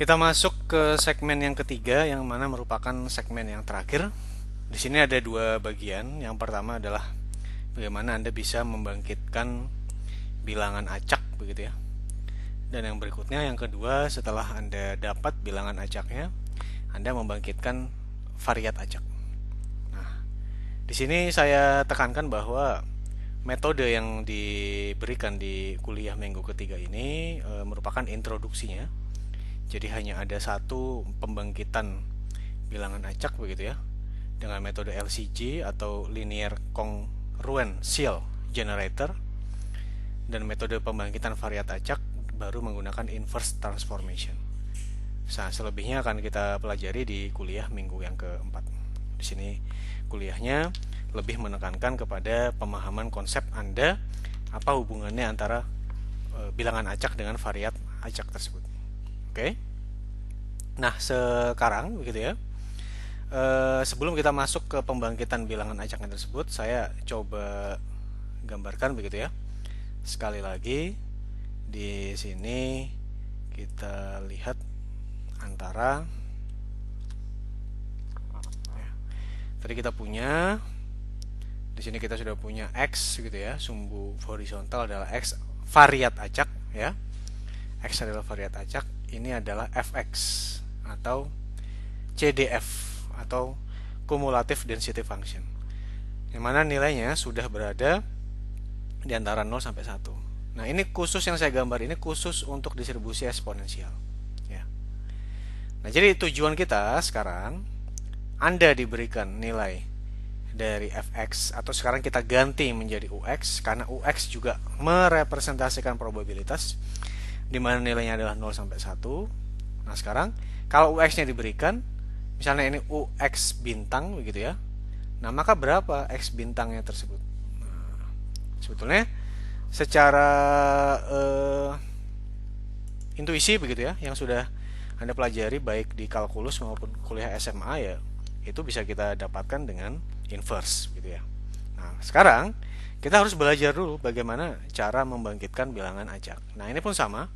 Kita masuk ke segmen yang ketiga, yang mana merupakan segmen yang terakhir. Di sini ada dua bagian. Yang pertama adalah bagaimana Anda bisa membangkitkan bilangan acak, begitu ya. Dan yang berikutnya, yang kedua, setelah Anda dapat bilangan acaknya, Anda membangkitkan variat acak. Nah, di sini saya tekankan bahwa metode yang diberikan di kuliah minggu ketiga ini merupakan introduksinya. Jadi hanya ada satu pembangkitan bilangan acak, begitu ya, dengan metode LCG atau Linear Congruential Generator, dan metode pembangkitan variat acak baru menggunakan inverse transformation. Nah, selebihnya akan kita pelajari di kuliah minggu yang keempat. Di sini kuliahnya lebih menekankan kepada pemahaman konsep Anda, apa hubungannya antara bilangan acak dengan variat acak tersebut. Oke. Nah, sekarang begitu ya. Sebelum kita masuk ke pembangkitan bilangan acaknya tersebut, saya coba gambarkan begitu ya. Sekali lagi di sini kita lihat antara ya, tadi kita punya di sini kita sudah punya X gitu ya, sumbu horizontal adalah X, variat acak ya. X adalah variat acak, ini adalah Fx atau CDF atau cumulative density function, yang mana nilainya sudah berada di antara 0 sampai 1. Nah, ini khusus yang saya gambar ini khusus untuk distribusi eksponensial ya. Nah, jadi tujuan kita sekarang, Anda diberikan nilai dari Fx, atau sekarang kita ganti menjadi Ux karena Ux juga merepresentasikan probabilitas di mana nilainya adalah 0 sampai 1. Nah, sekarang kalau Ux-nya diberikan, misalnya ini Ux bintang begitu ya. Nah, maka berapa X bintangnya tersebut? Nah, sebetulnya secara intuisi begitu ya, yang sudah Anda pelajari baik di kalkulus maupun kuliah SMA ya, itu bisa kita dapatkan dengan inverse gitu ya. Nah, sekarang kita harus belajar dulu bagaimana cara membangkitkan bilangan acak. Nah, ini pun sama.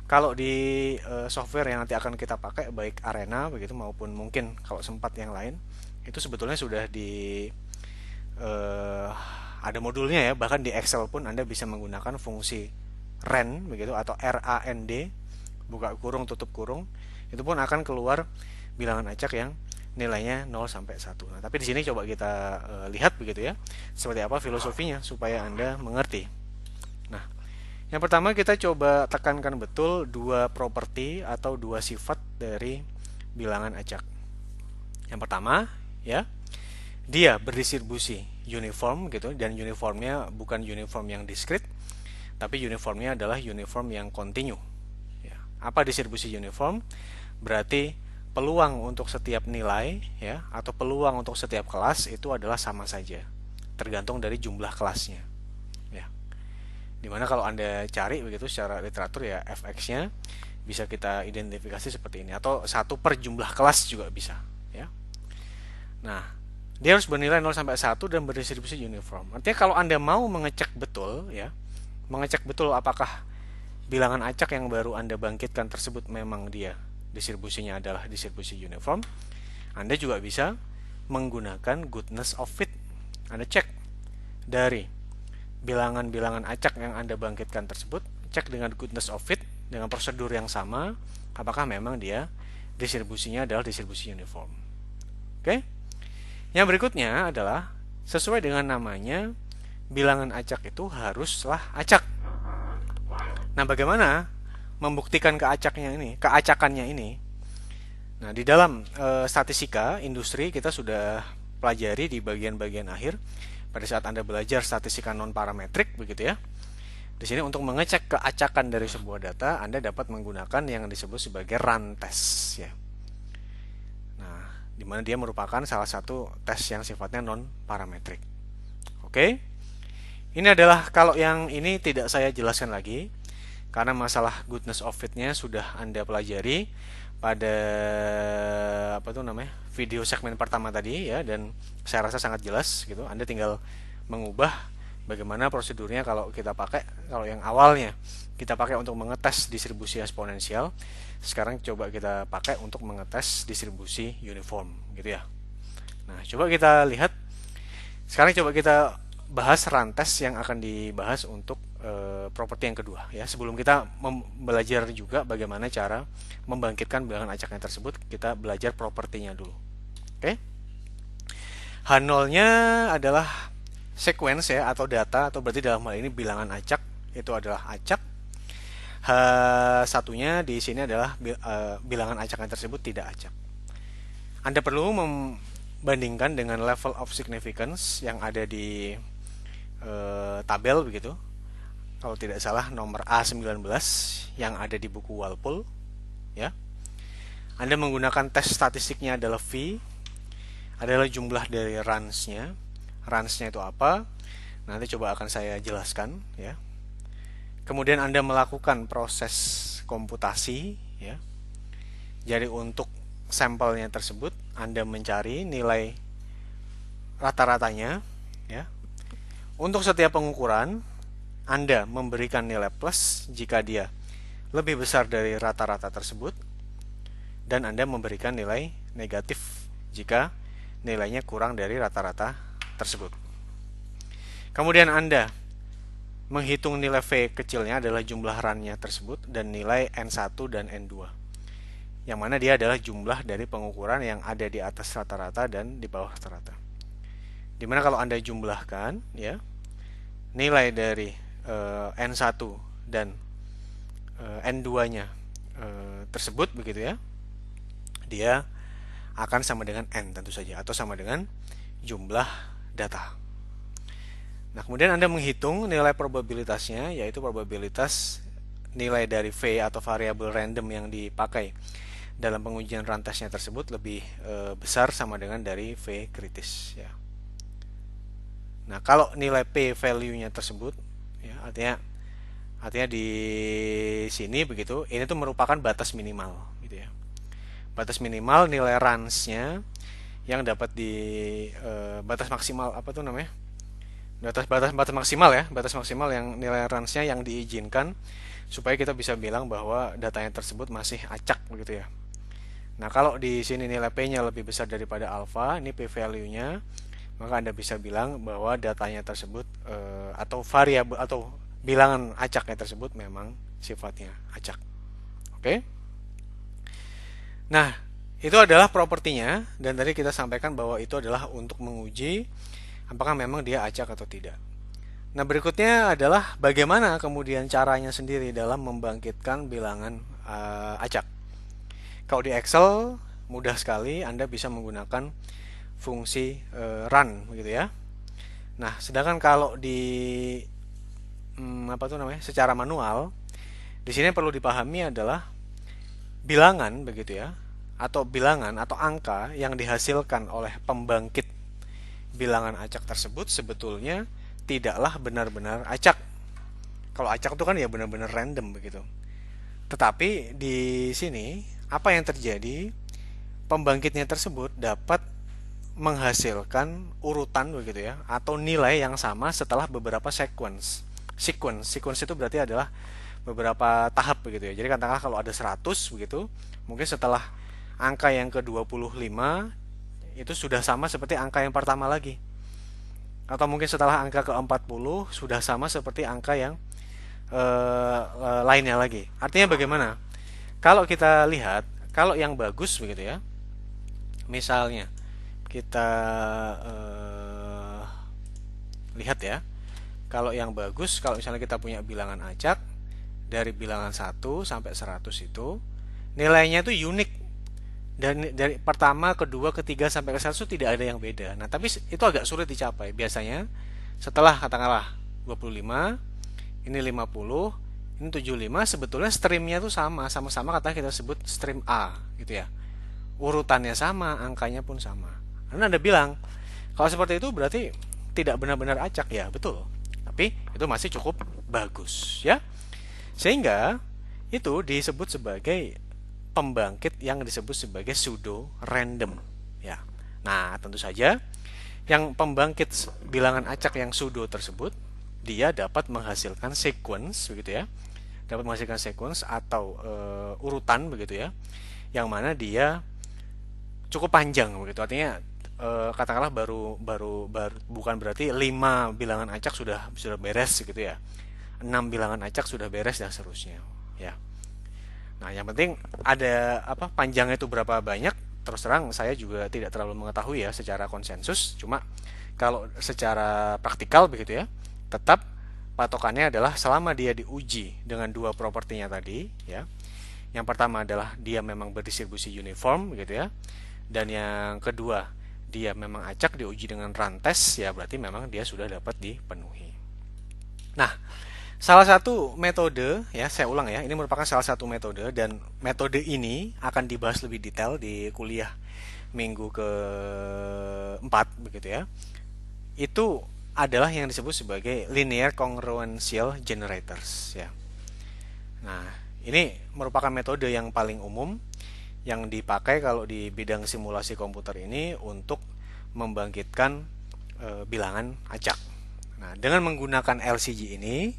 Kalau di software yang nanti akan kita pakai baik Arena begitu maupun mungkin kalau sempat yang lain, itu sebetulnya sudah di ada modulnya ya. Bahkan di Excel pun Anda bisa menggunakan fungsi RAND begitu atau RAND, buka kurung tutup kurung. Itu pun akan keluar bilangan acak yang nilainya 0 sampai 1. Nah, tapi di sini coba kita lihat begitu ya, seperti apa filosofinya supaya Anda mengerti. Nah, yang pertama kita coba tekankan betul dua properti atau dua sifat dari bilangan acak. Yang pertama, ya, dia berdistribusi uniform gitu, dan uniformnya bukan uniform yang diskrit, tapi uniformnya adalah uniform yang kontinu. Ya. Apa distribusi uniform? Berarti peluang untuk setiap nilai ya atau peluang untuk setiap kelas itu adalah sama saja, tergantung dari jumlah kelasnya. Ya. Dimana kalau Anda cari begitu secara literatur ya, Fx-nya bisa kita identifikasi seperti ini, atau satu per jumlah kelas juga bisa ya. Nah, dia harus bernilai 0 sampai 1 dan berdistribusi uniform. Artinya kalau Anda mau mengecek betul ya, mengecek betul apakah bilangan acak yang baru Anda bangkitkan tersebut memang dia distribusinya adalah distribusi uniform, Anda juga bisa menggunakan goodness of fit. Anda cek dari bilangan-bilangan acak yang Anda bangkitkan tersebut, cek dengan goodness of fit dengan prosedur yang sama, apakah memang dia distribusinya adalah distribusi uniform. Oke? Yang berikutnya adalah sesuai dengan namanya, bilangan acak itu haruslah acak. Nah, bagaimana membuktikan keacakannya ini? Nah, di dalam statistika industri kita sudah pelajari di bagian-bagian akhir pada saat Anda belajar statistika non parametrik begitu ya. Di sini untuk mengecek keacakan dari sebuah data, Anda dapat menggunakan yang disebut sebagai run test ya. Nah, di mana dia merupakan salah satu tes yang sifatnya non parametrik. Oke. Ini adalah, kalau yang ini tidak saya jelaskan lagi karena masalah goodness of fit-nya sudah Anda pelajari pada video segmen pertama tadi ya, dan saya rasa sangat jelas gitu. Anda tinggal mengubah bagaimana prosedurnya kalau yang awalnya kita pakai untuk mengetes distribusi eksponensial, sekarang coba kita pakai untuk mengetes distribusi uniform gitu ya. Nah, coba kita lihat sekarang, coba kita bahas rantes yang akan dibahas untuk properti yang kedua ya. Sebelum kita belajar juga bagaimana cara membangkitkan bilangan acaknya tersebut, kita belajar propertinya dulu. Oke. H0-nya adalah sequence ya, atau data, atau berarti dalam hal ini bilangan acak, itu adalah acak. H1-nya di sini adalah bilangan acaknya tersebut tidak acak. Anda perlu membandingkan dengan level of significance yang ada di tabel begitu. Kalau tidak salah nomor A19 yang ada di buku Walpole ya. Anda menggunakan tes statistiknya adalah V, adalah jumlah dari runs-nya. Runs-nya itu apa? Nanti coba akan saya jelaskan ya. Kemudian Anda melakukan proses komputasi ya. Jadi untuk sampelnya tersebut Anda mencari nilai rata-ratanya ya. Untuk setiap pengukuran Anda memberikan nilai plus jika dia lebih besar dari rata-rata tersebut, dan Anda memberikan nilai negatif jika nilainya kurang dari rata-rata tersebut. Kemudian Anda menghitung nilai V kecilnya adalah jumlah run-nya tersebut, dan nilai N1 dan N2, yang mana dia adalah jumlah dari pengukuran yang ada di atas rata-rata dan di bawah rata-rata. Dimana kalau Anda jumlahkan ya, nilai dari N1 dan N2-nya tersebut begitu ya, dia akan sama dengan N tentu saja, atau sama dengan jumlah data. Nah, kemudian Anda menghitung nilai probabilitasnya, yaitu probabilitas nilai dari V atau variabel random yang dipakai dalam pengujian rantesnya tersebut lebih besar sama dengan dari V kritis ya. Nah, kalau nilai P value-nya tersebut ya, artinya di sini begitu, ini tuh merupakan batas minimal gitu ya. Batas minimal nilai runs-nya yang dapat di batas maksimal apa tuh namanya? Batas maksimal ya, batas maksimal yang nilai runs-nya yang diizinkan supaya kita bisa bilang bahwa datanya tersebut masih acak begitu ya. Nah, kalau di sini nilai P-nya lebih besar daripada alpha, ini P value-nya, maka Anda bisa bilang bahwa datanya tersebut atau variabel atau bilangan acaknya tersebut memang sifatnya acak. Oke? Nah, itu adalah propertinya, dan tadi kita sampaikan bahwa itu adalah untuk menguji apakah memang dia acak atau tidak. Nah, berikutnya adalah bagaimana kemudian caranya sendiri dalam membangkitkan bilangan acak. Kalau di Excel mudah sekali, Anda bisa menggunakan fungsi run begitu ya. Nah, sedangkan kalau di secara manual, di sini perlu dipahami adalah bilangan begitu ya, atau bilangan atau angka yang dihasilkan oleh pembangkit bilangan acak tersebut sebetulnya tidaklah benar-benar acak. Kalau acak itu kan ya benar-benar random begitu. Tetapi di sini apa yang terjadi? Pembangkitnya tersebut dapat menghasilkan urutan begitu ya, atau nilai yang sama setelah beberapa sequence. Sequence itu berarti adalah beberapa tahap begitu ya. Jadi katakanlah kalau ada 100 begitu, mungkin setelah angka yang ke-25 itu sudah sama seperti angka yang pertama lagi. Atau mungkin setelah angka ke-40 sudah sama seperti angka yang lainnya lagi. Artinya bagaimana? Kalau kita lihat, kalau yang bagus begitu ya, misalnya kita lihat ya, kalau yang bagus, kalau misalnya kita punya bilangan acak dari bilangan 1 sampai 100 itu nilainya itu unik. Dan dari pertama, kedua, ketiga sampai ke 100 tidak ada yang beda. Nah, tapi itu agak sulit dicapai. Biasanya setelah katakanlah 25, ini 50, ini 75, sebetulnya streamnya itu sama-sama kata kita sebut stream A gitu ya. Urutannya sama, angkanya pun sama. Karena Anda bilang, kalau seperti itu berarti tidak benar-benar acak ya, betul. Tapi itu masih cukup bagus ya. Sehingga itu disebut sebagai pembangkit yang disebut sebagai pseudo random ya. Nah, tentu saja yang pembangkit bilangan acak yang pseudo tersebut dia dapat menghasilkan sequence begitu ya. Dapat menghasilkan sequence atau urutan begitu ya. Yang mana dia cukup panjang begitu. Artinya katakanlah baru bukan berarti 5 bilangan acak sudah beres gitu ya. 6 bilangan acak sudah beres dan seterusnya ya. Nah, yang penting ada apa panjangnya itu berapa banyak, terus terang saya juga tidak terlalu mengetahui ya secara konsensus. Cuma kalau secara praktikal begitu ya, tetap patokannya adalah selama dia diuji dengan dua propertinya tadi ya. Yang pertama adalah dia memang berdistribusi uniform begitu ya. Dan yang kedua, dia memang acak diuji dengan rantes ya, berarti memang dia sudah dapat dipenuhi. Nah, salah satu metode ya, saya ulang ya, ini merupakan salah satu metode dan metode ini akan dibahas lebih detail di kuliah minggu keempat begitu ya. Itu adalah yang disebut sebagai linear congruential generators ya. Nah, ini merupakan metode yang paling umum yang dipakai kalau di bidang simulasi komputer ini untuk membangkitkan bilangan acak. Nah, dengan menggunakan LCG ini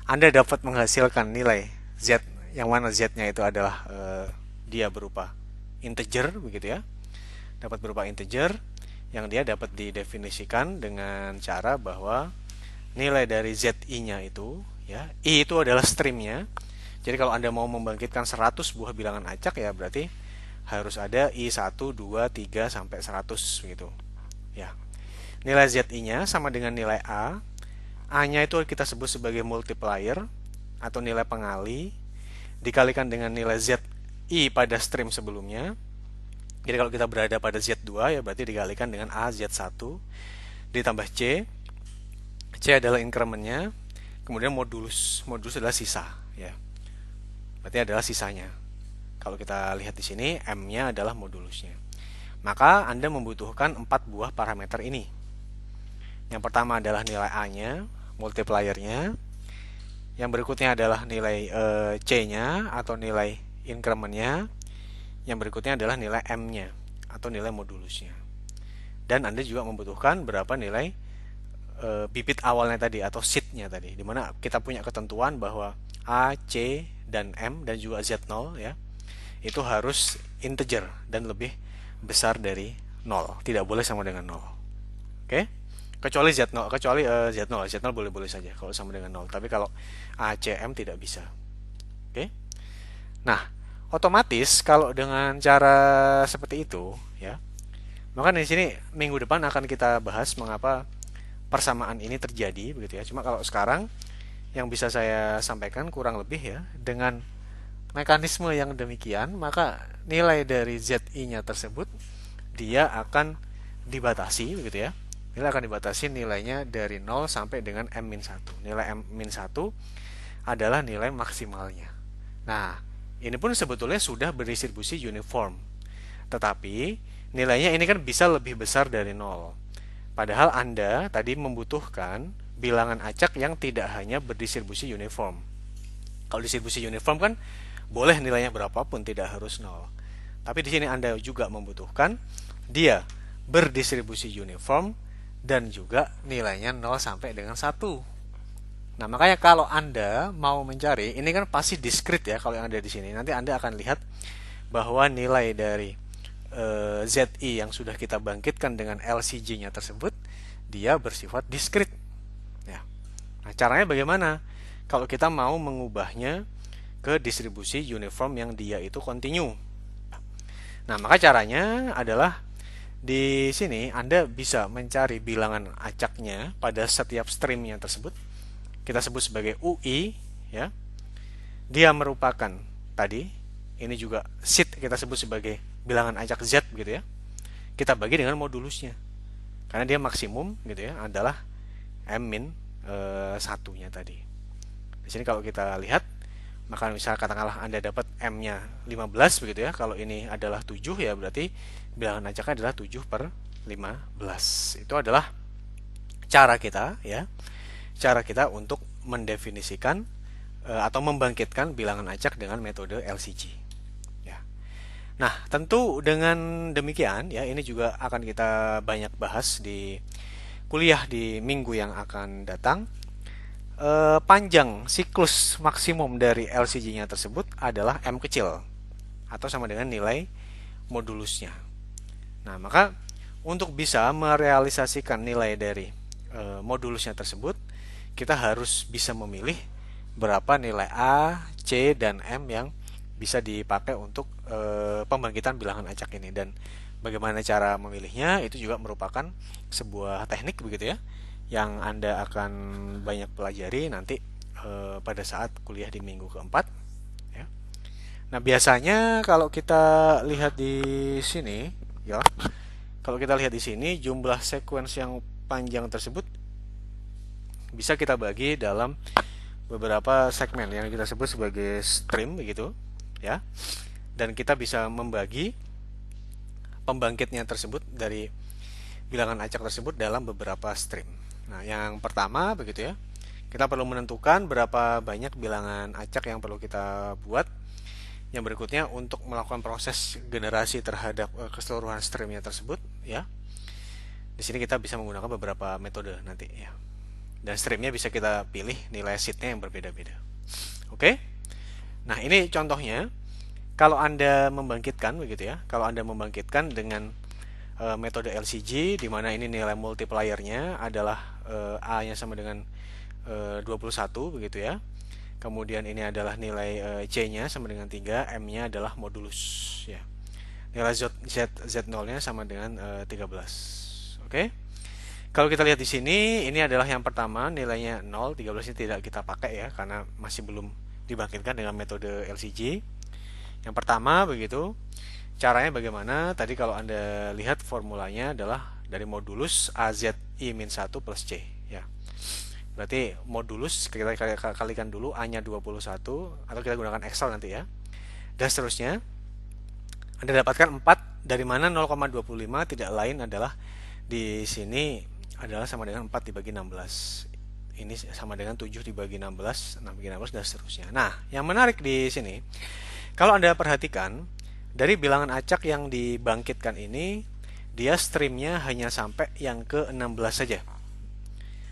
Anda dapat menghasilkan nilai Z yang mana Z-nya itu adalah dia berupa integer begitu ya. Dapat berupa integer yang dia dapat didefinisikan dengan cara bahwa nilai dari ZI-nya itu ya, I itu adalah streamnya. Jadi kalau Anda mau membangkitkan 100 buah bilangan acak ya berarti harus ada I1, 2, 3 sampai 100 begitu. Ya. Nilai ZI-nya sama dengan nilai A. A-nya itu kita sebut sebagai multiplier atau nilai pengali dikalikan dengan nilai ZI pada stream sebelumnya. Jadi kalau kita berada pada Z2 ya berarti dikalikan dengan A Z1 ditambah C. C adalah incrementnya, kemudian modulus. Modulus adalah sisa ya. Berarti adalah sisanya. Kalau kita lihat di sini M-nya adalah modulusnya. Maka Anda membutuhkan 4 buah parameter ini. Yang pertama adalah nilai A-nya, multipliernya. Yang berikutnya adalah nilai C-nya atau nilai incrementnya. Yang berikutnya adalah nilai M-nya atau nilai modulusnya. Dan Anda juga membutuhkan berapa nilai bibit awalnya tadi atau seed-nya tadi. Dimana kita punya ketentuan bahwa A, C, dan M dan juga Z0 ya. Itu harus integer dan lebih besar dari 0. Tidak boleh sama dengan 0. Oke? Kecuali Z0, Z0 boleh-boleh saja kalau sama dengan 0. Tapi kalau A, C, M tidak bisa. Oke? Nah, otomatis kalau dengan cara seperti itu ya, maka di sini minggu depan akan kita bahas mengapa persamaan ini terjadi begitu ya. Cuma kalau sekarang yang bisa saya sampaikan kurang lebih ya, dengan mekanisme yang demikian, maka nilai dari ZI-nya tersebut dia akan dibatasi begitu ya. Nilai akan dibatasi nilainya dari 0 sampai dengan M-1. Nilai M-1 adalah nilai maksimalnya. Nah, ini pun sebetulnya sudah berdistribusi uniform. Tetapi nilainya ini kan bisa lebih besar dari 0. Padahal Anda tadi membutuhkan bilangan acak yang tidak hanya berdistribusi uniform. Kalau distribusi uniform kan boleh nilainya berapapun, tidak harus 0. Tapi di sini Anda juga membutuhkan dia berdistribusi uniform dan juga nilainya 0 sampai dengan 1. Nah, makanya kalau Anda mau mencari, ini kan pasti diskrit ya kalau yang ada di sini. Nanti Anda akan lihat bahwa nilai dari ZI yang sudah kita bangkitkan dengan LCG-nya tersebut, dia bersifat diskrit. Ya. Nah, caranya bagaimana? Kalau kita mau mengubahnya ke distribusi uniform yang dia itu continue. Nah, maka caranya adalah di sini Anda bisa mencari bilangan acaknya pada setiap streamnya tersebut. Kita sebut sebagai UI ya. Dia merupakan tadi, ini juga seed kita sebut sebagai bilangan acak Z gitu ya. Kita bagi dengan modulusnya. Karena dia maksimum gitu ya adalah M-1-nya tadi. Di sini kalau kita lihat, maka misalnya katakanlah Anda dapat M-nya 15 begitu ya. Kalau ini adalah 7 ya berarti bilangan acaknya adalah 7/15. Itu adalah cara kita ya. Cara kita untuk mendefinisikan atau membangkitkan bilangan acak dengan metode LCG. Ya. Nah, tentu dengan demikian ya, ini juga akan kita banyak bahas di kuliah di minggu yang akan datang. panjang siklus maksimum dari LCG-nya tersebut adalah M kecil atau sama dengan nilai modulusnya. Nah, maka untuk bisa merealisasikan nilai dari modulusnya tersebut, kita harus bisa memilih berapa nilai A, C, dan M yang bisa dipakai untuk pembangkitan bilangan acak ini. Dan bagaimana cara memilihnya itu juga merupakan sebuah teknik begitu ya, yang Anda akan banyak pelajari nanti pada saat kuliah di minggu keempat ya. Nah, biasanya kalau kita lihat di sini ya, kalau kita lihat di sini jumlah sequence yang panjang tersebut bisa kita bagi dalam beberapa segmen yang kita sebut sebagai stream begitu ya. Dan kita bisa membagi pembangkitnya tersebut dari bilangan acak tersebut dalam beberapa stream. Nah, yang pertama begitu ya, kita perlu menentukan berapa banyak bilangan acak yang perlu kita buat. Yang berikutnya untuk melakukan proses generasi terhadap keseluruhan streamnya tersebut ya. Di sini kita bisa menggunakan beberapa metode nanti ya. Dan streamnya bisa kita pilih nilai seednya yang berbeda-beda. Oke? Nah, ini contohnya. Kalau Anda membangkitkan begitu ya, kalau Anda membangkitkan dengan metode LCG, di mana ini nilai multipliernya adalah A-nya sama dengan 21 begitu ya. Kemudian ini adalah nilai C-nya sama dengan 3, M-nya adalah modulus ya. Nilai Z0-nya sama dengan 13. Oke? Kalau kita lihat di sini, ini adalah yang pertama, nilainya 0, 13 ini tidak kita pakai ya, karena masih belum dibangkitkan dengan metode LCG. Yang pertama begitu, caranya bagaimana? Tadi kalau Anda lihat formulanya adalah dari modulus AZI-1 plus C ya. Berarti modulus kita kalikan dulu A-nya 21 atau kita gunakan Excel nanti ya. Dan seterusnya Anda dapatkan 4 dari mana 0,25 tidak lain adalah di sini adalah sama dengan 4 dibagi 16. Ini sama dengan 7 dibagi 16, 6 dibagi 16 dan seterusnya. Nah, yang menarik di sini kalau Anda perhatikan, dari bilangan acak yang dibangkitkan ini, dia streamnya hanya sampai yang ke-16 saja.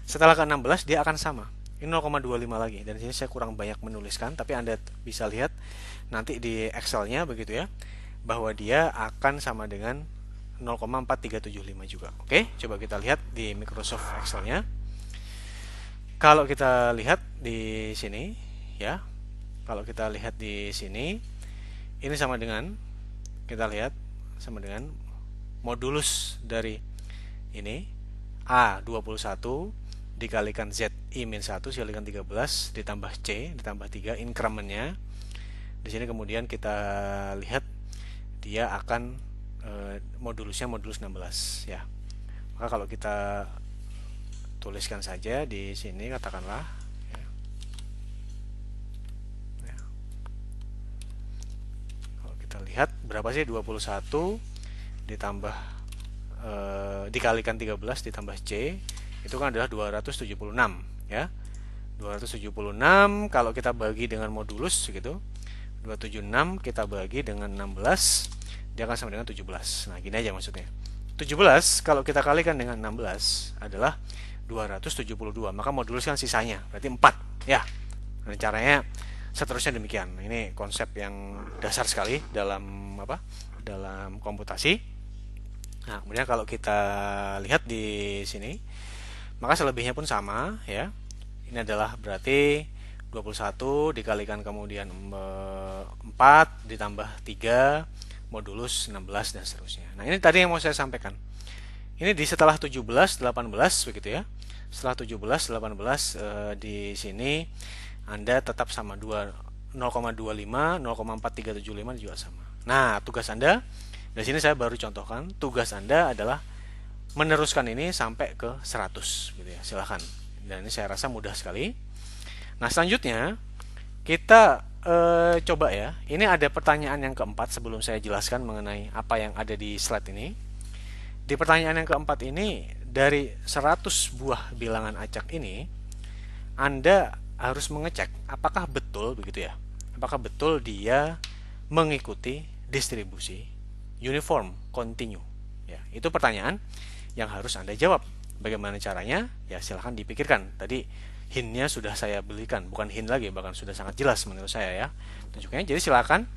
Setelah ke-16, dia akan sama. Ini 0,25 lagi. Dan di sini saya kurang banyak menuliskan, tapi Anda bisa lihat nanti di Excel-nya begitu ya, bahwa dia akan sama dengan 0,4375 juga. Oke, coba kita lihat di Microsoft Excel-nya. Kalau kita lihat di sini, ya, kalau kita lihat di sini, ini sama dengan, kita lihat sama dengan modulus dari ini A21 dikalikan ZI-1 dikalikan 13 ditambah C ditambah 3 incrementnya. Di sini kemudian kita lihat dia akan modulusnya modulus 16 ya. Maka kalau kita tuliskan saja di sini katakanlah lihat berapa sih 21 ditambah dikalikan 13 ditambah C itu kan adalah 276 ya. 276 kalau kita bagi dengan modulus gitu, 276 kita bagi dengan 16 dia akan sama dengan 17. Nah, gini aja maksudnya. 17 kalau kita kalikan dengan 16 adalah 272, maka modulus kan sisanya berarti 4 ya. Nah, caranya seterusnya demikian. Ini konsep yang dasar sekali dalam dalam komputasi. Nah, kemudian kalau kita lihat di sini, maka selebihnya pun sama ya. Ini adalah berarti 21 dikalikan kemudian 4 ditambah 3 modulus 16 dan seterusnya. Nah, ini tadi yang mau saya sampaikan. Ini di setelah 17 18 begitu ya. Setelah 17 18 di sini Anda tetap sama 0,25, 0,4375 juga sama. Nah, tugas Anda, dari sini saya baru contohkan, tugas Anda adalah meneruskan ini sampai ke 100 gitu ya. Silahkan. Dan ini saya rasa mudah sekali. Nah, selanjutnya kita coba ya. Ini ada pertanyaan yang keempat sebelum saya jelaskan mengenai apa yang ada di slide ini. Di pertanyaan yang keempat ini, dari 100 buah bilangan acak ini, Anda harus mengecek apakah betul begitu ya. Apakah betul dia mengikuti distribusi uniform continue. Ya, itu pertanyaan yang harus Anda jawab. Bagaimana caranya? Ya, silahkan dipikirkan. Tadi hintnya sudah saya belikan, bukan hint lagi, bahkan sudah sangat jelas menurut saya ya tunjuknya. Jadi silakan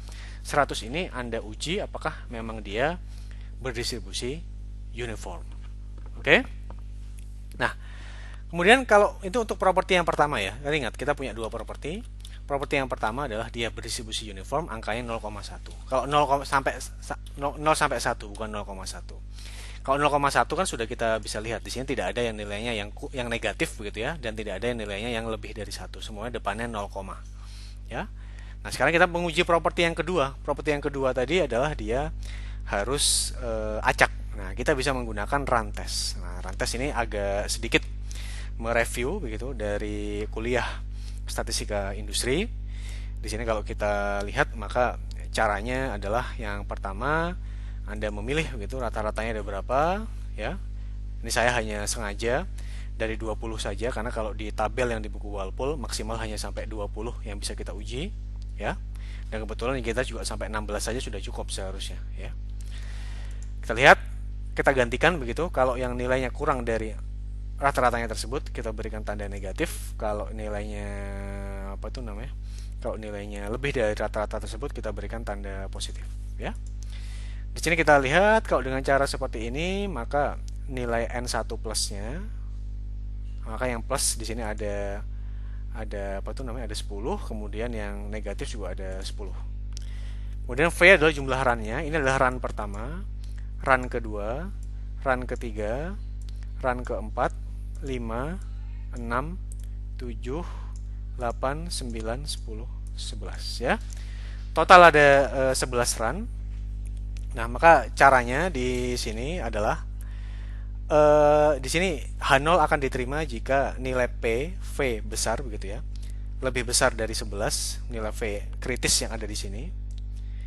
100 ini Anda uji apakah memang dia berdistribusi uniform. Oke? Nah, kemudian kalau itu untuk properti yang pertama ya. Ingat, kita punya dua properti. Properti yang pertama adalah dia berdistribusi uniform, angkanya 0,1. Kalau 0 sampai 1 bukan 0,1. Kalau 0,1 kan sudah kita bisa lihat di sini tidak ada yang nilainya yang negatif begitu ya, dan tidak ada yang nilainya yang lebih dari 1. Semuanya depannya 0, ya. Nah, sekarang kita menguji properti yang kedua. Properti yang kedua tadi adalah dia harus acak. Nah, kita bisa menggunakan run test. Nah, run test ini agak sedikit mereview begitu dari kuliah statistika industri. Di sini kalau kita lihat maka caranya adalah yang pertama Anda memilih begitu rata-ratanya ada berapa ya. Ini saya hanya sengaja dari 20 saja karena kalau di tabel yang di buku Walpole maksimal hanya sampai 20 yang bisa kita uji ya. Dan kebetulan kita juga sampai 16 saja sudah cukup seharusnya ya. Kita lihat, kita gantikan begitu. Kalau yang nilainya kurang dari rata-ratanya tersebut kita berikan tanda negatif. Kalau nilainya kalau nilainya lebih dari rata-rata tersebut kita berikan tanda positif ya. Di sini kita lihat kalau dengan cara seperti ini maka nilai N1 plusnya, maka yang plus di sini ada 10, kemudian yang negatif juga ada 10. Kemudian V adalah jumlah runnya. Ini adalah run pertama, run kedua, run ketiga, run keempat, 5, 6, 7, 8, 9, 10, 11 ya. Total ada 11 run. Nah, maka caranya di sini adalah di sini H0 akan diterima jika nilai V besar begitu ya. Lebih besar dari 11, nilai V kritis yang ada di sini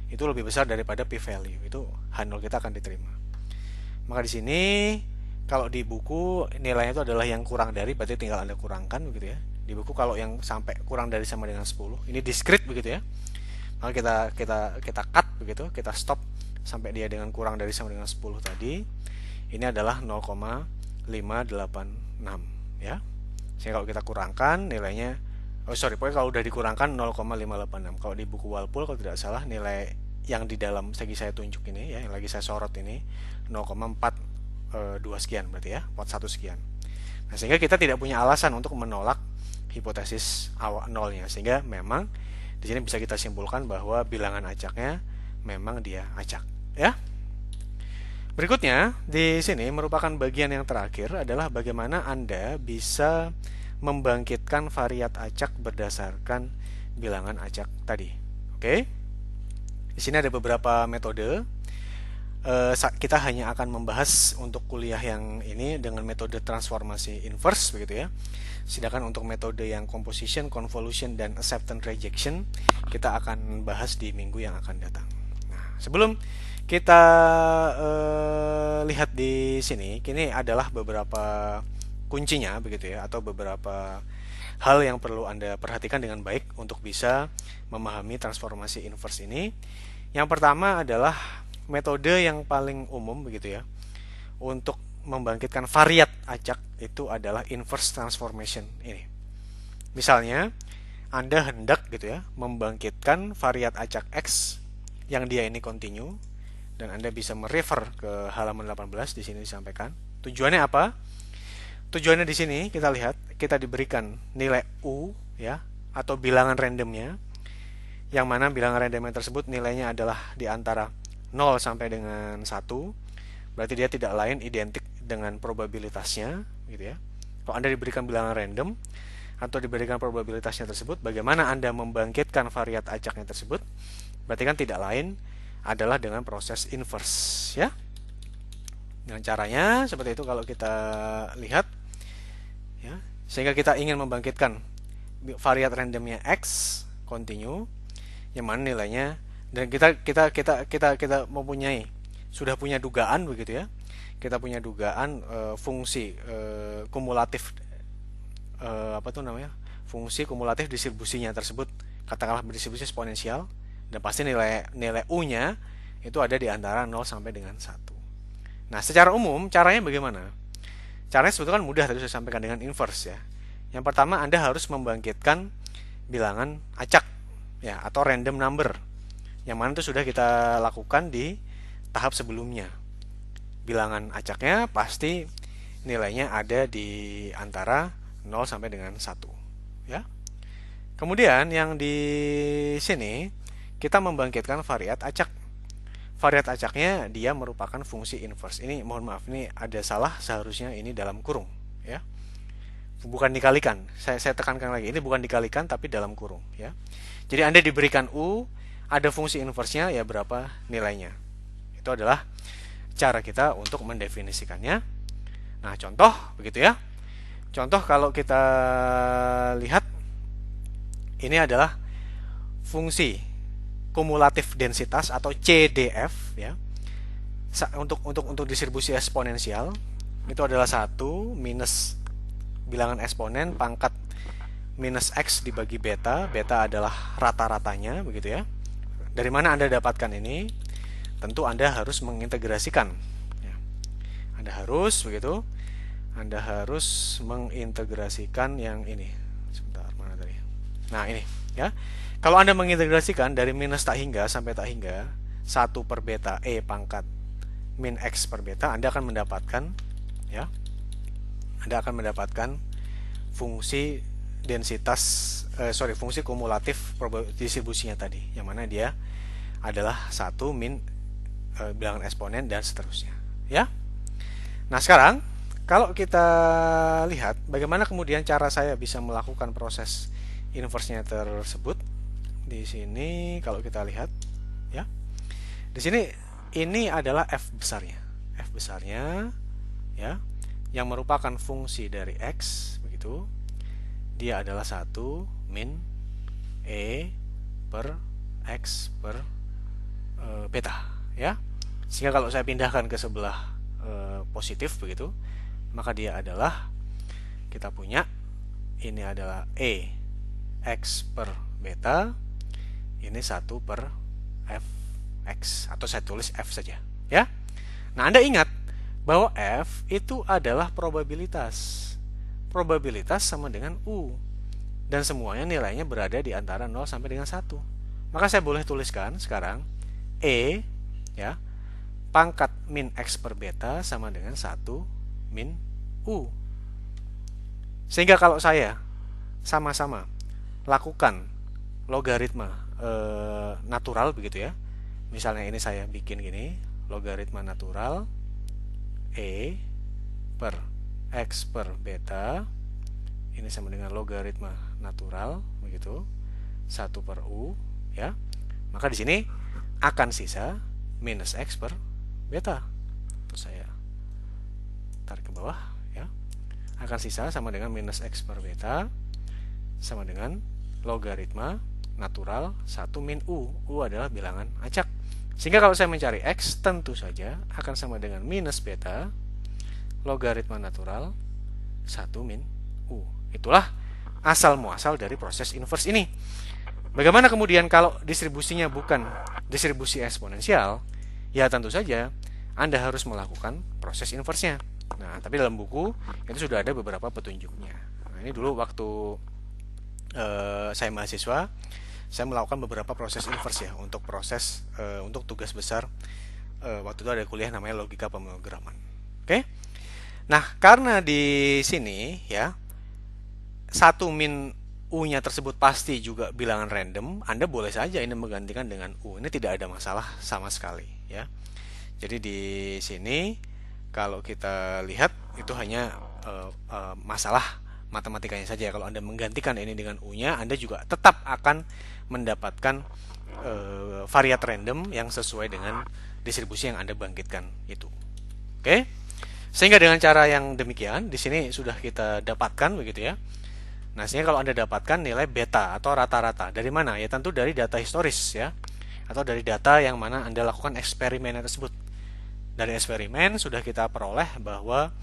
itu lebih besar daripada P value. Itu H0 kita akan diterima. Maka di sini kalau di buku nilainya itu adalah yang kurang dari, berarti tinggal Anda kurangkan begitu ya. Di buku kalau yang sampai kurang dari sama dengan 10, ini discrete begitu ya. Maka kita cut begitu, kita stop sampai dia dengan kurang dari sama dengan 10 tadi. Ini adalah 0,586 ya. Sehingga kalau kita kurangkan nilainya pokoknya kalau udah dikurangkan 0,586. Kalau di buku Walpole kalau tidak salah nilai yang di dalam segi saya tunjuk ini ya, yang lagi saya sorot ini 0,42 sekian berarti ya, 41 sekian. Nah, sehingga kita tidak punya alasan untuk menolak hipotesis awal nolnya, sehingga memang di sini bisa kita simpulkan bahwa bilangan acaknya memang dia acak ya. Berikutnya di sini merupakan bagian yang terakhir adalah bagaimana Anda bisa membangkitkan variat acak berdasarkan bilangan acak tadi. Oke. Di sini ada beberapa metode. Kita hanya akan membahas untuk kuliah yang ini dengan metode transformasi inverse begitu ya. Sedangkan untuk metode yang composition, convolution, dan acceptance rejection kita akan bahas di minggu yang akan datang. Nah, sebelum kita lihat di sini, ini adalah beberapa kuncinya begitu ya, atau beberapa hal yang perlu Anda perhatikan dengan baik untuk bisa memahami transformasi inverse ini. Yang pertama adalah metode yang paling umum begitu ya untuk membangkitkan variat acak itu adalah inverse transformation ini. Misalnya Anda hendak gitu ya membangkitkan variat acak X yang dia ini continue, dan Anda bisa merefer ke halaman 18 di sini disampaikan. Tujuannya apa? Tujuannya di sini kita lihat, kita diberikan nilai U ya atau bilangan randomnya, yang mana bilangan randomnya tersebut nilainya adalah di antara 0 sampai dengan 1. Berarti dia tidak lain identik dengan probabilitasnya gitu ya. Kalau Anda diberikan bilangan random atau diberikan probabilitasnya tersebut, bagaimana Anda membangkitkan variat acaknya tersebut? Berarti kan tidak lain adalah dengan proses inverse ya. Dengan caranya seperti itu kalau kita lihat ya, sehingga kita ingin membangkitkan variat randomnya X continue yang mana nilainya, dan kita mempunyai sudah punya dugaan begitu ya. Kita punya dugaan fungsi kumulatif fungsi kumulatif distribusinya tersebut katakanlah berdistribusi eksponensial, dan pasti nilai U-nya itu ada di antara 0 sampai dengan 1. Nah, secara umum caranya bagaimana? Caranya sebetulnya kan mudah, tadi saya sampaikan dengan inverse ya. Yang pertama, Anda harus membangkitkan bilangan acak ya, atau random number. Yang mana itu sudah kita lakukan di tahap sebelumnya. Bilangan acaknya pasti nilainya ada di antara 0 sampai dengan 1 ya. Kemudian yang di sini kita membangkitkan variat acak. Variat acaknya dia merupakan fungsi inverse. Ini mohon maaf, ini ada salah, seharusnya ini dalam kurung ya. Bukan dikalikan. Saya tekankan lagi, ini bukan dikalikan tapi dalam kurung ya. Jadi Anda diberikan U, ada fungsi inverse-nya ya, berapa nilainya. Itu adalah cara kita untuk mendefinisikannya. Nah, contoh begitu ya. Contoh kalau kita lihat, ini adalah fungsi kumulatif densitas atau CDF ya. Untuk distribusi eksponensial itu adalah 1 minus bilangan eksponen pangkat minus X dibagi beta. Beta adalah rata-ratanya begitu ya. Dari mana Anda dapatkan ini? Tentu Anda harus mengintegrasikan ya. Anda harus begitu. Anda harus mengintegrasikan yang ini. Sebentar, mana tadi? Nah, ini ya. Kalau Anda mengintegrasikan dari minus tak hingga sampai tak hingga 1 per beta E pangkat min X per beta, Anda akan mendapatkan ya. Anda akan mendapatkan fungsi densitas fungsi kumulatif distribusinya tadi, yang mana dia adalah 1 min bilangan eksponen dan seterusnya ya. Nah, sekarang kalau kita lihat bagaimana kemudian cara saya bisa melakukan proses inverse-nya tersebut. Di sini kalau kita lihat ya. Di sini ini adalah F besarnya. F besarnya ya, yang merupakan fungsi dari X begitu. Dia adalah 1 min E per X per beta ya. Sehingga kalau saya pindahkan ke sebelah positif begitu, maka dia adalah, kita punya ini adalah E X per beta, ini 1 per Fx, atau saya tulis F saja ya. Nah, Anda ingat bahwa F itu adalah probabilitas. Probabilitas sama dengan U, dan semuanya nilainya berada di antara 0 sampai dengan 1. Maka saya boleh tuliskan sekarang E ya, pangkat min X per beta sama dengan 1 min U. Sehingga kalau saya sama-sama lakukan logaritma natural begitu ya. Misalnya ini saya bikin gini, logaritma natural E per X per beta, ini sama dengan logaritma natural begitu 1 per U ya. Maka di sini akan sisa minus X per beta. Terus saya tarik ke bawah ya. Akan sisa sama dengan minus X per beta sama dengan logaritma natural 1 min U. U adalah bilangan acak. Sehingga kalau saya mencari X, tentu saja akan sama dengan minus beta logaritma natural 1 min U. Itulah asal muasal dari proses inverse ini. Bagaimana kemudian kalau distribusinya bukan distribusi eksponensial? Ya tentu saja Anda harus melakukan proses inverse-nya. Nah, tapi dalam buku itu sudah ada beberapa petunjuknya. Nah, ini dulu waktu saya mahasiswa, saya melakukan beberapa proses inverse ya, untuk proses untuk tugas besar waktu itu ada kuliah namanya logika pemrograman. Oke. Nah, karena di sini ya 1 min U-nya tersebut pasti juga bilangan random, Anda boleh saja ini menggantikan dengan U. Ini tidak ada masalah sama sekali ya. Jadi di sini kalau kita lihat itu hanya masalah matematikanya saja. Kalau Anda menggantikan ini dengan U-nya, Anda juga tetap akan mendapatkan variat random yang sesuai dengan distribusi yang Anda bangkitkan itu. Oke? Sehingga dengan cara yang demikian, di sini sudah kita dapatkan begitu ya. Nah, sehingga kalau Anda dapatkan nilai beta atau rata-rata dari mana? Ya tentu dari data historis ya, atau dari data yang mana Anda lakukan eksperimen tersebut. Dari eksperimen sudah kita peroleh bahwa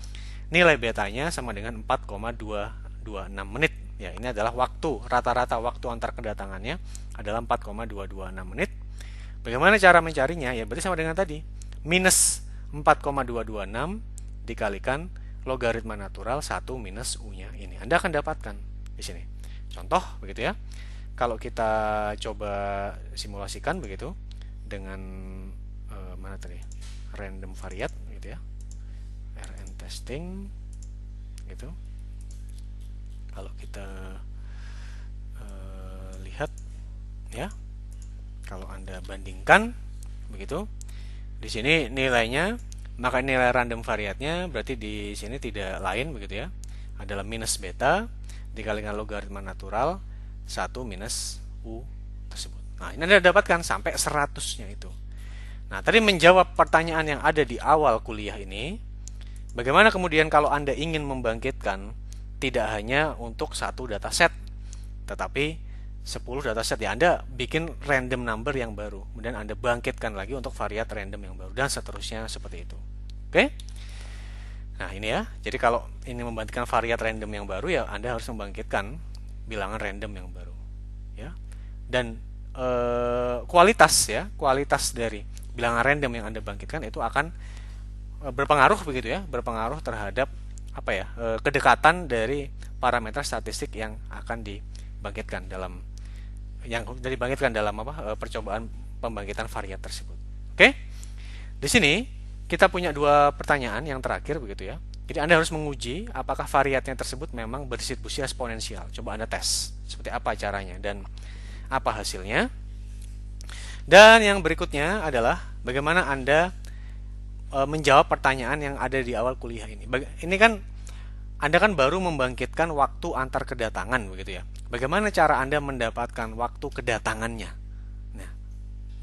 nilai betanya sama dengan 4,226 menit. Ya, ini adalah waktu, rata-rata waktu antar kedatangannya adalah 4,226 menit. Bagaimana cara mencarinya? Ya berarti sama dengan tadi, minus 4,226 dikalikan logaritma natural 1 minus U-nya ini. Anda akan dapatkan di sini. Contoh begitu ya. Kalau kita coba simulasikan begitu dengan mana tadi? Random variat gitu ya. Rn testing gitu. Kalau kita lihat ya, kalau Anda bandingkan begitu, di sini nilainya, maka nilai random variatnya berarti di sini tidak lain begitu ya, adalah minus beta dikalikan logaritma natural 1 minus U tersebut. Nah, ini Anda dapatkan sampai 100-nya itu. Nah, tadi menjawab pertanyaan yang ada di awal kuliah ini, bagaimana kemudian kalau Anda ingin membangkitkan tidak hanya untuk satu dataset, tetapi 10 dataset ya, Anda bikin random number yang baru, kemudian Anda bangkitkan lagi untuk variat random yang baru, dan seterusnya seperti itu. Oke? Nah, ini ya. Jadi kalau ini membangkitkan variat random yang baru ya, Anda harus membangkitkan bilangan random yang baru. Ya. Dan kualitas ya, kualitas dari bilangan random yang Anda bangkitkan itu akan berpengaruh begitu ya, berpengaruh terhadap apa ya, kedekatan dari parameter statistik yang akan dibangkitkan dalam percobaan pembangkitan variat tersebut. Oke? Di sini kita punya dua pertanyaan yang terakhir begitu ya. Jadi Anda harus menguji apakah variatnya tersebut memang berdistribusi eksponensial. Coba Anda tes seperti apa caranya dan apa hasilnya. Dan yang berikutnya adalah bagaimana Anda menjawab pertanyaan yang ada di awal kuliah ini. Ini kan Anda kan baru membangkitkan waktu antar kedatangan begitu ya. Bagaimana cara Anda mendapatkan waktu kedatangannya? Nah,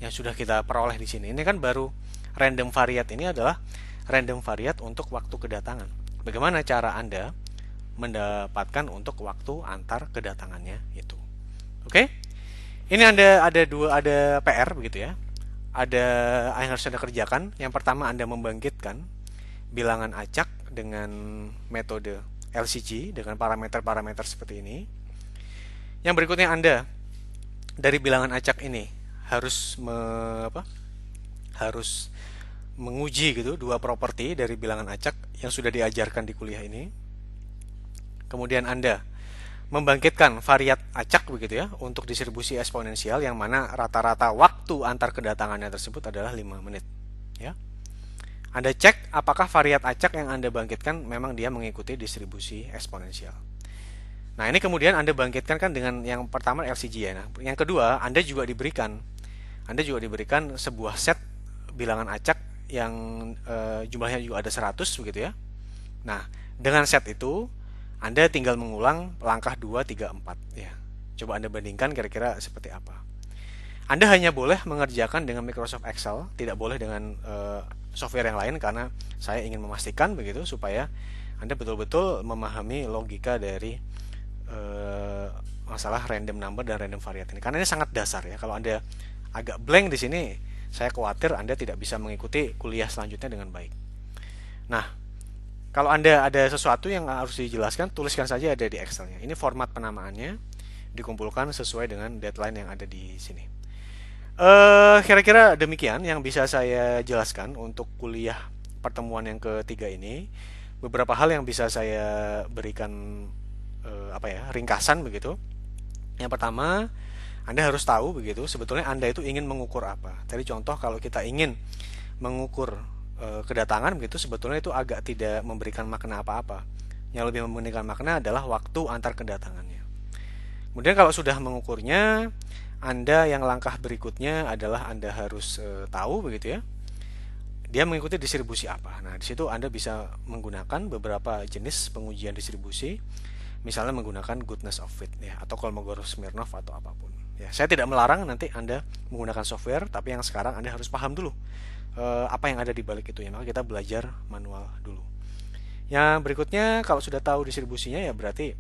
yang sudah kita peroleh di sini. Ini kan baru random variat, ini adalah random variat untuk waktu kedatangan. Bagaimana cara Anda mendapatkan untuk waktu antar kedatangannya itu? Oke? Ini ada PR begitu ya. Ada yang harus Anda kerjakan. Yang pertama, Anda membangkitkan bilangan acak dengan metode LCG dengan parameter-parameter seperti ini. Yang berikutnya, Anda dari bilangan acak ini harus menguji gitu dua properti dari bilangan acak yang sudah diajarkan di kuliah ini. Kemudian Anda membangkitkan variat acak begitu ya untuk distribusi eksponensial yang mana rata-rata waktu antar kedatangannya tersebut adalah 5 menit ya. Anda cek apakah variat acak yang Anda bangkitkan memang dia mengikuti distribusi eksponensial. Nah, ini kemudian Anda bangkitkan kan dengan yang pertama LCG ya. Nah, yang kedua, Anda juga diberikan sebuah set bilangan acak yang jumlahnya juga ada 100 begitu ya. Nah, dengan set itu Anda tinggal mengulang langkah 2, 3, 4 ya. Coba Anda bandingkan kira-kira seperti apa. Anda hanya boleh mengerjakan dengan Microsoft Excel, tidak boleh dengan software yang lain karena saya ingin memastikan begitu supaya Anda betul-betul memahami logika dari masalah random number dan random variat ini. Karena ini sangat dasar ya. Kalau Anda agak blank di sini, saya khawatir Anda tidak bisa mengikuti kuliah selanjutnya dengan baik. Nah, kalau Anda ada sesuatu yang harus dijelaskan, tuliskan saja ada di Excel-nya. Ini format penamaannya, dikumpulkan sesuai dengan deadline yang ada di sini. Kira-kira demikian yang bisa saya jelaskan untuk kuliah pertemuan yang ketiga ini. Beberapa hal yang bisa saya berikan ringkasan begitu. Yang pertama, Anda harus tahu begitu sebetulnya Anda itu ingin mengukur apa. Tadi contoh kalau kita ingin mengukur kedatangan begitu, sebetulnya itu agak tidak memberikan makna apa-apa. Yang lebih memberikan makna adalah waktu antar kedatangannya. Kemudian kalau sudah mengukurnya, Anda yang langkah berikutnya adalah Anda harus tahu begitu ya, dia mengikuti distribusi apa. Nah, di situ Anda bisa menggunakan beberapa jenis pengujian distribusi. Misalnya menggunakan goodness of fit ya, atau Kolmogorov-Smirnov atau apapun. Ya, saya tidak melarang nanti Anda menggunakan software, tapi yang sekarang Anda harus paham dulu apa yang ada di balik itu ya. Maka kita belajar manual dulu. Yang berikutnya, kalau sudah tahu distribusinya ya berarti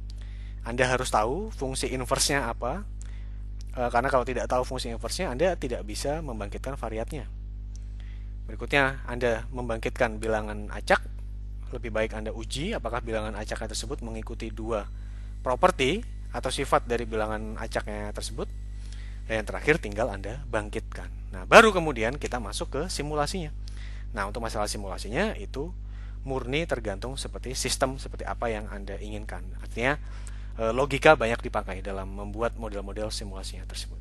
Anda harus tahu fungsi inverse-nya apa. Karena kalau tidak tahu fungsi inverse-nya, Anda tidak bisa membangkitkan variatnya. Berikutnya, Anda membangkitkan bilangan acak. Lebih baik Anda uji apakah bilangan acaknya tersebut mengikuti dua properti atau sifat dari bilangan acaknya tersebut. Dan yang terakhir tinggal Anda bangkitkan. Nah, baru kemudian kita masuk ke simulasinya. Nah, untuk masalah simulasinya itu murni tergantung seperti sistem seperti apa yang Anda inginkan. Artinya logika banyak dipakai dalam membuat model-model simulasinya tersebut.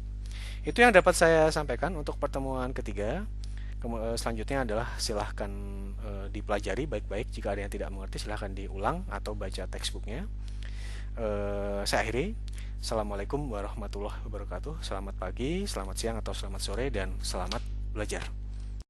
Itu yang dapat saya sampaikan untuk pertemuan ketiga. Selanjutnya adalah silahkan dipelajari baik-baik. Jika ada yang tidak mengerti silahkan diulang atau baca textbooknya. Saya akhiri. Assalamualaikum warahmatullahi wabarakatuh. Selamat pagi, selamat siang, atau selamat sore, dan selamat belajar.